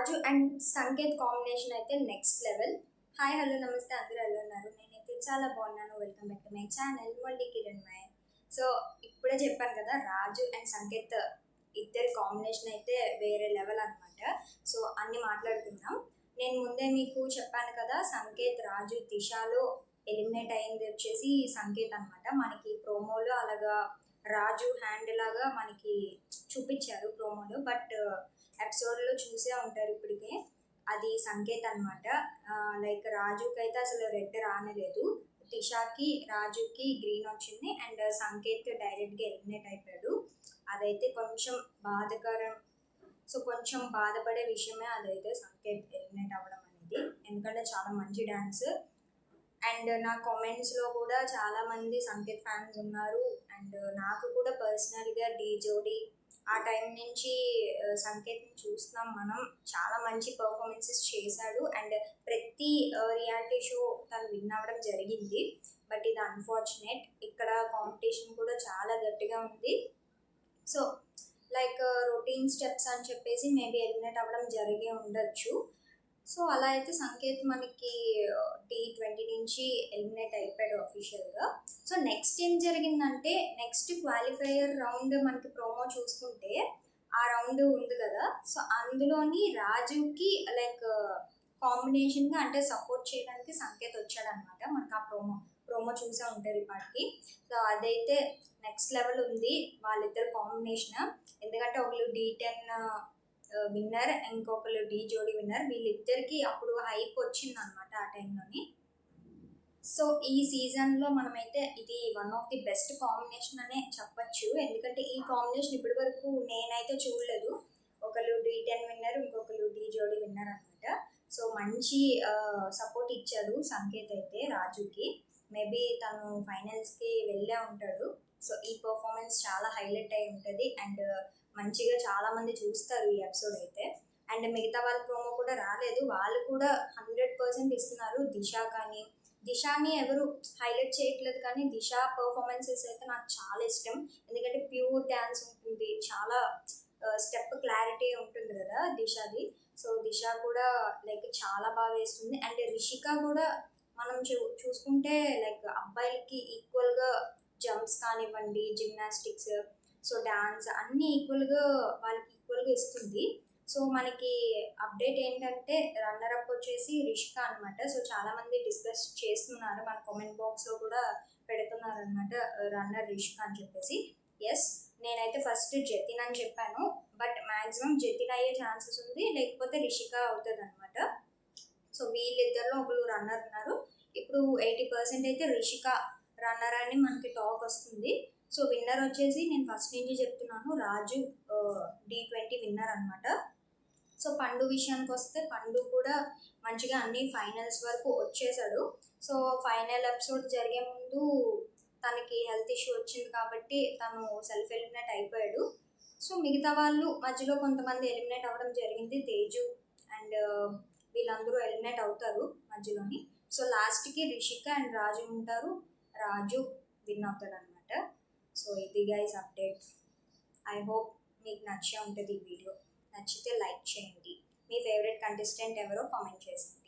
Raju and Sanket combination అయితే next level. Hi hello నమస్తే, అందరూ ఎలా ఉన్నారు? నేనైతే చాలా బాగున్నాను. Welcome back to my channel మొండి కిరణ్మయ్. సో ఇప్పుడే చెప్పాను కదా, రాజు అండ్ సంకేత్ ఇద్దరి కాంబినేషన్ అయితే వేరే లెవెల్ అనమాట. సో అన్ని మాట్లాడుకుందాం. నేను ముందే మీకు చెప్పాను కదా, సంకేత్ రాజు దిశాలో ఎలిమినేట్ అయింది వచ్చేసి సంకేత్ అనమాట. మనకి ప్రోమోలో అలాగా రాజు హ్యాండ్ లాగా మనకి చూపించారు ప్రోమోలో, బట్ ఎపిసోడ్లో చూసే ఉంటారు ఇప్పటికే. అది సంకేత్ అనమాట. లైక్ రాజుకి అయితే అసలు రెడ్ రానలేదు, దిశాకి రాజుకి గ్రీన్ వచ్చింది, అండ్ సంకేత్ డైరెక్ట్గా ఎలిమినేట్ అయిపోయాడు. అదైతే కొంచెం బాధకరం. సో కొంచెం బాధపడే విషయమే అదైతే, సంకేత్ ఎలిమినేట్ అవ్వడం అనేది. ఎందుకంటే చాలా మంచి డాన్స్, అండ్ నా కామెంట్స్లో కూడా చాలామంది సంకేత్ ఫ్యాన్స్ ఉన్నారు. అండ్ నాకు కూడా పర్సనల్గా డీ జోడీ ఆ టైం నుంచి సంకేత్ని చూస్తున్నాం మనం. చాలా మంచి పర్ఫార్మెన్సెస్ చేశాడు, అండ్ ప్రతి రియాలిటీ షో తను విన్ అవ్వడం జరిగింది. బట్ ఇది అన్ఫార్చునేట్, ఇక్కడ కాంపిటీషన్ కూడా చాలా గట్టిగా ఉంది. సో లైక్ రొటీన్ స్టెప్స్ అని చెప్పేసి మేబీ ఎలిమినేట్ అవ్వడం జరిగే ఉండొచ్చు. సో అలా అయితే సంకేత్ మనకి T20 నుంచి ఎలిమినేట్ అయిపోయాడు అఫీషియల్గా. సో నెక్స్ట్ ఏం జరిగిందంటే, నెక్స్ట్ క్వాలిఫైయర్ రౌండ్ మనకి ప్రోమో చూసుకుంటే ఆ రౌండ్ ఉంది కదా, సో అందులోని రాజుకి లైక్ కాంబినేషన్గా అంటే సపోర్ట్ చేయడానికి సంకేత్ వచ్చాడనమాట. మనకు ఆ ప్రోమో చూసే ఉంటారు ఇప్పటికి. సో అదైతే నెక్స్ట్ లెవెల్ ఉంది వాళ్ళిద్దరు కాంబినేషన్. ఎందుకంటే ఒకళ్ళు D10 విన్నర్, ఇంకొకరు డీ జోడీ విన్నర్. వీళ్ళిద్దరికి అప్పుడు హైప్ వచ్చింది అనమాట ఆ టైంలోని. సో ఈ సీజన్లో మనమైతే ఇది one of the best combination అనే చెప్పచ్చు. ఎందుకంటే ఈ కాంబినేషన్ ఇప్పటి వరకు నేనైతే చూడలేదు. ఒకళ్ళు D10 విన్నర్, ఇంకొకరు డీ జోడీ విన్నర్ అనమాట. సో మంచి సపోర్ట్ ఇచ్చాడు సంకేత్ అయితే రాజుకి. మేబీ తను ఫైనల్స్కి వెళ్ళే ఉంటాడు. సో ఈ పర్ఫార్మెన్స్ చాలా హైలైట్ అయి ఉంటుంది, అండ్ మంచిగా చాలా మంది చూస్తారు ఈ ఎపిసోడ్ అయితే. అండ్ మిగతా వాళ్ళ ప్రోమో కూడా రాలేదు, వాళ్ళు కూడా 100% ఇస్తున్నారు. దిశాని ఎవరు హైలైట్ చేయట్లేదు, కానీ దిశ పర్ఫార్మెన్సెస్ అయితే నాకు చాలా ఇష్టం. ఎందుకంటే ప్యూర్ డ్యాన్స్ ఉంటుంది, చాలా స్టెప్ క్లారిటీ ఉంటుంది కదా దిశాది. సో దిశ కూడా లైక్ చాలా బాగా వేస్తుంది. అండ్ రిషిక కూడా మనం చూసుకుంటే లైక్ అబ్బాయిలకి ఈక్వల్గా జంప్స్ కానివ్వండి, జిమ్నాస్టిక్స్, సో డాన్స్ అన్నీ వాళ్ళకి ఈక్వల్గా ఇస్తుంది. సో మనకి అప్డేట్ ఏంటంటే రన్నర్ అప్ వచ్చేసి రిషిక అనమాట. సో చాలామంది డిస్కస్ చేస్తున్నారు, మన కామెంట్ బాక్స్లో కూడా పెడుతున్నారు అనమాట రన్నర్ రిషిక అని చెప్పేసి. ఎస్, నేనైతే ఫస్ట్ జతిన్ అని చెప్పాను, బట్ మ్యాక్సిమం జతిన్ అయ్యే ఛాన్సెస్ ఉంది, లేకపోతే రిషిక అవుతుంది అనమాట. సో వీళ్ళిద్దరిలో ఒకరు రన్నర్ ఉన్నారు. ఇప్పుడు 80% అయితే రిషిక రన్నర్ అని మనకి టాక్ వస్తుంది. సో విన్నర్ వచ్చేసి నేను ఫస్ట్ నుంచి చెప్తున్నాను, రాజు D20 విన్నర్ అనమాట. సో పండు విషయానికి వస్తే, పండు కూడా మంచిగా అన్ని ఫైనల్స్ వరకు వచ్చేసాడు. సో ఫైనల్ ఎపిసోడ్ జరిగే ముందు తనకి హెల్త్ ఇష్యూ వచ్చింది కాబట్టి తను సెల్ఫ్ ఎలిమినేట్ అయిపోయాడు. సో మిగతా వాళ్ళు మధ్యలో కొంతమంది ఎలిమినేట్ అవ్వడం జరిగింది, తేజు అండ్ వీళ్ళందరూ ఎలిమినేట్ అవుతారు మధ్యలోని. సో లాస్ట్కి రిషిక అండ్ రాజు ఉంటారు, రాజు విన్ అవుతాడు అనమాట. సో ఇది గైస్ అప్డేట్. ఐ హోప్ మీకు నచ్చే ఉంటుంది ఈ వీడియో. నచ్చితే లైక్ చేయండి. మీ ఫేవరెట్ కంటెస్టెంట్ ఎవరో కామెంట్ చేయండి.